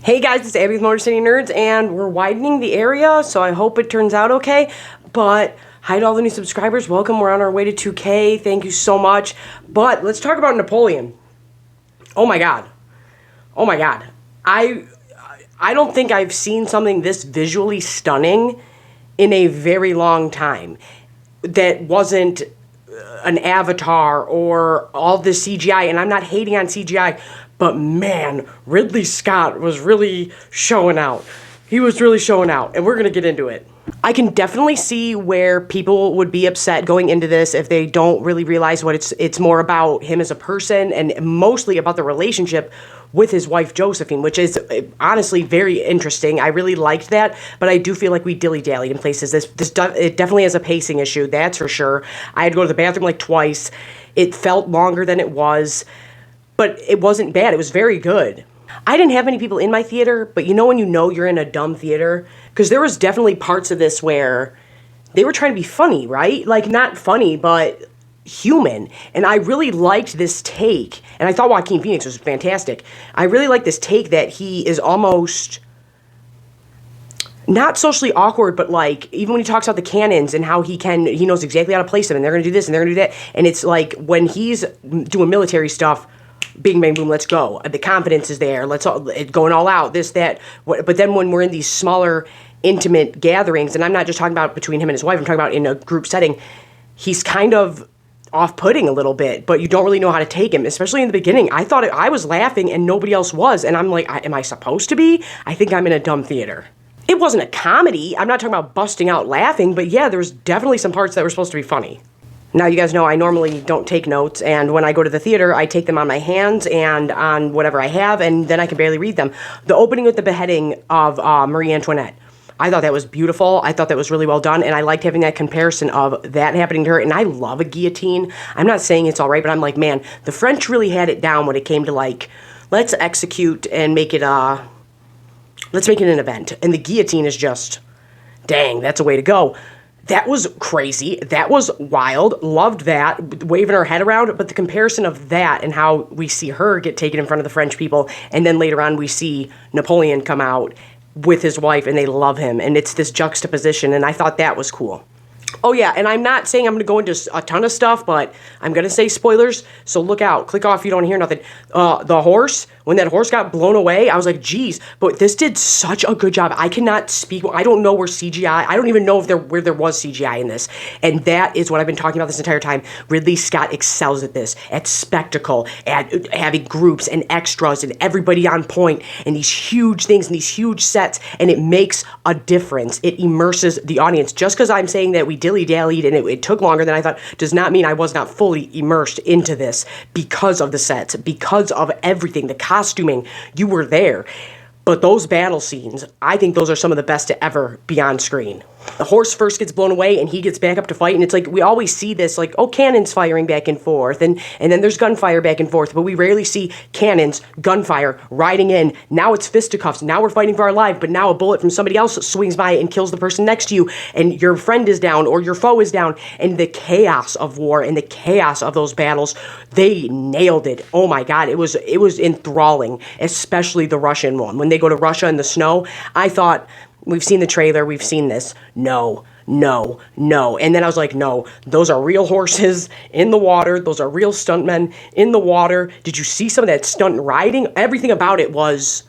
Hey guys, it's Abby with Motor City Nerds, and we're widening the area, so I hope it turns out okay. But hi to all the new subscribers. Welcome. We're on our way to 2K. Thank you so much. But let's talk about Napoleon. Oh my god. Oh my god. I don't think I've seen something this visually stunning in a very long time that wasn't an Avatar or all the CGI, and I'm not hating on CGI, but man, Ridley Scott was really showing out. He was really showing out, and we're going to get into it. I can definitely see where people would be upset going into this if they don't really realize what it's more about him as a person and mostly about the relationship with his wife Josephine, which is honestly very interesting. I really liked that, but I do feel like we dilly-dallied in places. It definitely has a pacing issue, that's for sure. I had to go to the bathroom like twice. It felt longer than it was, but it wasn't bad. It was very good. I didn't have many people in my theater, but you know when you know you're in a dumb theater? Because there was definitely parts of this where they were trying to be funny, right? Like, not funny, but human. And I really liked this take, and I thought Joaquin Phoenix was fantastic. I really liked this take that he is almost not socially awkward, but like, even when he talks about the cannons and how he knows exactly how to place them, and they're going to do this and they're going to do that. And it's like, when he's doing military stuff, bing, bang, boom, let's go. The confidence is there. Going all out, this, that. But then when we're in these smaller, intimate gatherings, and I'm not just talking about between him and his wife, I'm talking about in a group setting, he's kind of off-putting a little bit, but you don't really know how to take him, especially in the beginning. I thought I was laughing and nobody else was, and I'm like, am I supposed to be? I think I'm in a dumb theater. It wasn't a comedy. I'm not talking about busting out laughing, but yeah, there's definitely some parts that were supposed to be funny. Now, you guys know I normally don't take notes, and when I go to the theater, I take them on my hands and on whatever I have, and then I can barely read them. The opening with the beheading of Marie Antoinette, I thought that was beautiful. I thought that was really well done, and I liked having that comparison of that happening to her, and I love a guillotine. I'm not saying it's all right, but I'm like, man, the French really had it down when it came to, like, let's execute and make it an event. And the guillotine is just, dang, that's a way to go. That was crazy. That was wild. Loved that, waving her head around. But the comparison of that and how we see her get taken in front of the French people, and then later on we see Napoleon come out with his wife, and they love him. And it's this juxtaposition, and I thought that was cool. Oh yeah, and I'm not saying I'm going to go into a ton of stuff, but I'm going to say spoilers, so look out. Click off if you don't hear nothing. The horse, when that horse got blown away, I was like, geez, but this did such a good job. I cannot speak. I don't know where CGI, I don't even know where there was CGI in this. And that is what I've been talking about this entire time. Ridley Scott excels at this, at spectacle, at having groups and extras and everybody on point, and these huge things and these huge sets, and it makes a difference. It immerses the audience. Just because I'm saying that we dilly-dallied and it took longer than I thought does not mean I was not fully immersed into this because of the sets, because of everything, the costuming. You were there. But those battle scenes, I think those are some of the best to ever be on screen. The horse first gets blown away, and he gets back up to fight, and it's like, we always see this, like, oh, cannons firing back and forth, and then there's gunfire back and forth, but we rarely see cannons, gunfire, riding in. Now it's fisticuffs. Now we're fighting for our life, but now a bullet from somebody else swings by and kills the person next to you, and your friend is down, or your foe is down, and the chaos of war and the chaos of those battles, they nailed it. Oh my God, it was enthralling, especially the Russian one. When they go to Russia in the snow, I thought, we've seen the trailer, we've seen this. No. And then I was like, no, those are real horses in the water. Those are real stuntmen in the water. Did you see some of that stunt riding? Everything about it was,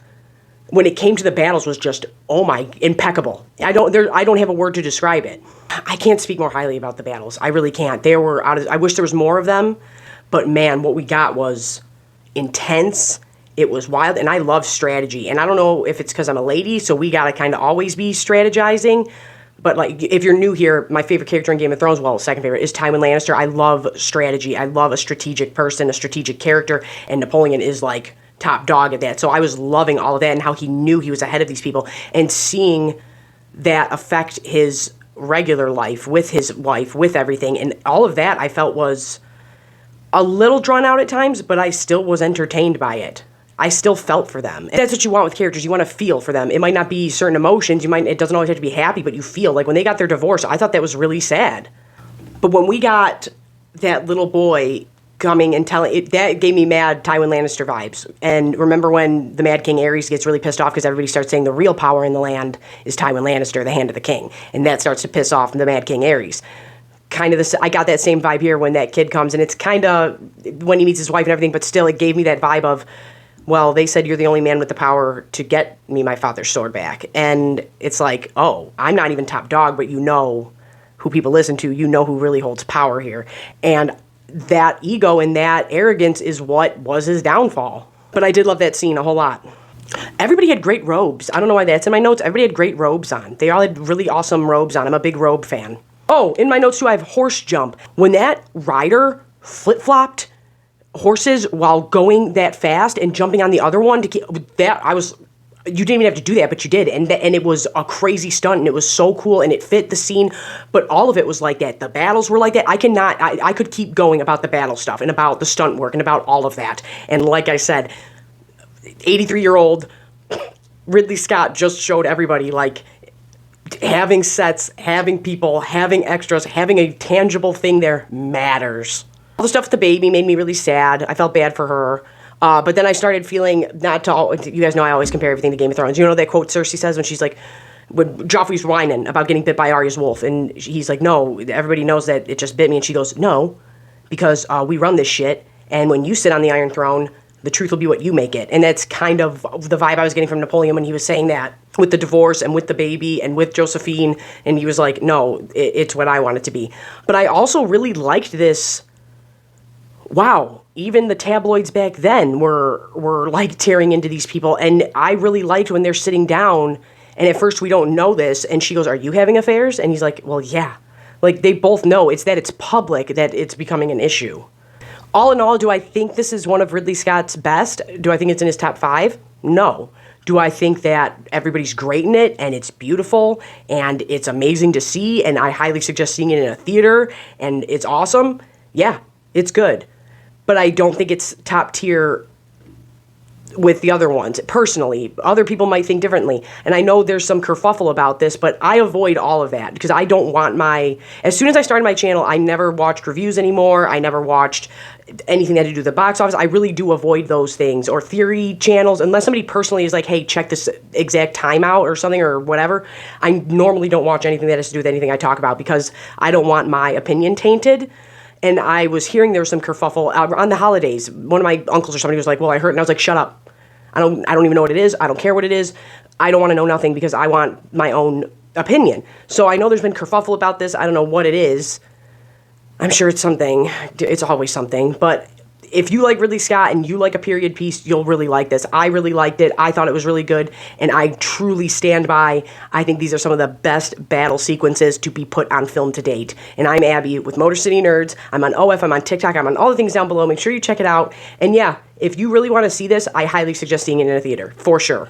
when it came to the battles, was just, oh my, impeccable. I don't have a word to describe it. I can't speak more highly about the battles. I really can't. I wish there was more of them, but man, what we got was intense. It was wild, and I love strategy. And I don't know if it's because I'm a lady, so we gotta kind of always be strategizing. But like, if you're new here, my favorite character in Game of Thrones, well, second favorite, is Tywin Lannister. I love strategy. I love a strategic person, a strategic character, and Napoleon is like top dog at that. So I was loving all of that and how he knew he was ahead of these people, and seeing that affect his regular life with his wife, with everything, and all of that I felt was a little drawn out at times, but I still was entertained by it. I still felt for them. And that's what you want with characters. You want to feel for them. It might not be certain emotions. It doesn't always have to be happy, but you feel. Like when they got their divorce, I thought that was really sad. But when we got that little boy coming and telling it, that gave me mad Tywin Lannister vibes. And remember when the Mad King Aerys gets really pissed off because everybody starts saying the real power in the land is Tywin Lannister, the Hand of the King, and that starts to piss off the Mad King Aerys. Kind of this, I got that same vibe here when that kid comes, and it's kind of when he meets his wife and everything, but still it gave me that vibe of, well, they said you're the only man with the power to get me my father's sword back. And it's like, oh, I'm not even top dog, but you know who people listen to, you know who really holds power here. And that ego and that arrogance is what was his downfall. But I did love that scene a whole lot. Everybody had great robes. I don't know why that's in my notes. Everybody had great robes on. They all had really awesome robes on. I'm a big robe fan. Oh, in my notes too, I have horse jump. When that rider flip-flopped horses while going that fast and jumping on the other one to keep that, you didn't even have to do that, but you did, and it was a crazy stunt, and it was so cool, and it fit the scene. But all of it was like that. The battles were like that. I could keep going about the battle stuff and about the stunt work and about all of that. And like I said, 83-year-old Ridley Scott just showed everybody, like, having sets, having people, having extras, having a tangible thing there matters. All the stuff with the baby made me really sad. I felt bad for her. But then I started feeling, you guys know I always compare everything to Game of Thrones. You know that quote Cersei says when she's like, when Joffrey's whining about getting bit by Arya's wolf, and he's like, no, everybody knows that it just bit me. And she goes, no, because we run this shit, and when you sit on the Iron Throne, the truth will be what you make it. And that's kind of the vibe I was getting from Napoleon when he was saying that, with the divorce and with the baby and with Josephine, and he was like, no, it's what I want it to be. But I also really liked this, wow, even the tabloids back then were like tearing into these people, and I really liked when they're sitting down, and at first we don't know this, and she goes, are you having affairs? And he's like, well, yeah. Like, they both know it's public that it's becoming an issue. All in all, do I think this is one of Ridley Scott's best? Do I think it's in his top 5? No. Do I think that everybody's great in it, and it's beautiful, and it's amazing to see, and I highly suggest seeing it in a theater, and it's awesome? Yeah, it's good. But I don't think it's top tier with the other ones. Personally, other people might think differently. And I know there's some kerfuffle about this, but I avoid all of that because I don't want as soon as I started my channel, I never watched reviews anymore. I never watched anything that had to do with the box office. I really do avoid those things, or theory channels, unless somebody personally is like, hey, check this exact timeout or something or whatever. I normally don't watch anything that has to do with anything I talk about because I don't want my opinion tainted. And I was hearing there was some kerfuffle on the holidays. One of my uncles or somebody was like, well, I heard, and I was like, shut up. I don't even know what it is. I don't care what it is. I don't want to know nothing because I want my own opinion. So I know there's been kerfuffle about this. I don't know what it is. I'm sure it's something. It's always something. But if you like Ridley Scott and you like a period piece, you'll really like this. I really liked it. I thought it was really good, and I truly stand by. I think these are some of the best battle sequences to be put on film to date. And I'm Abby with Motor City Nerds. I'm on OF. I'm on TikTok. I'm on all the things down below. Make sure you check it out. And yeah, if you really want to see this, I highly suggest seeing it in a theater, for sure.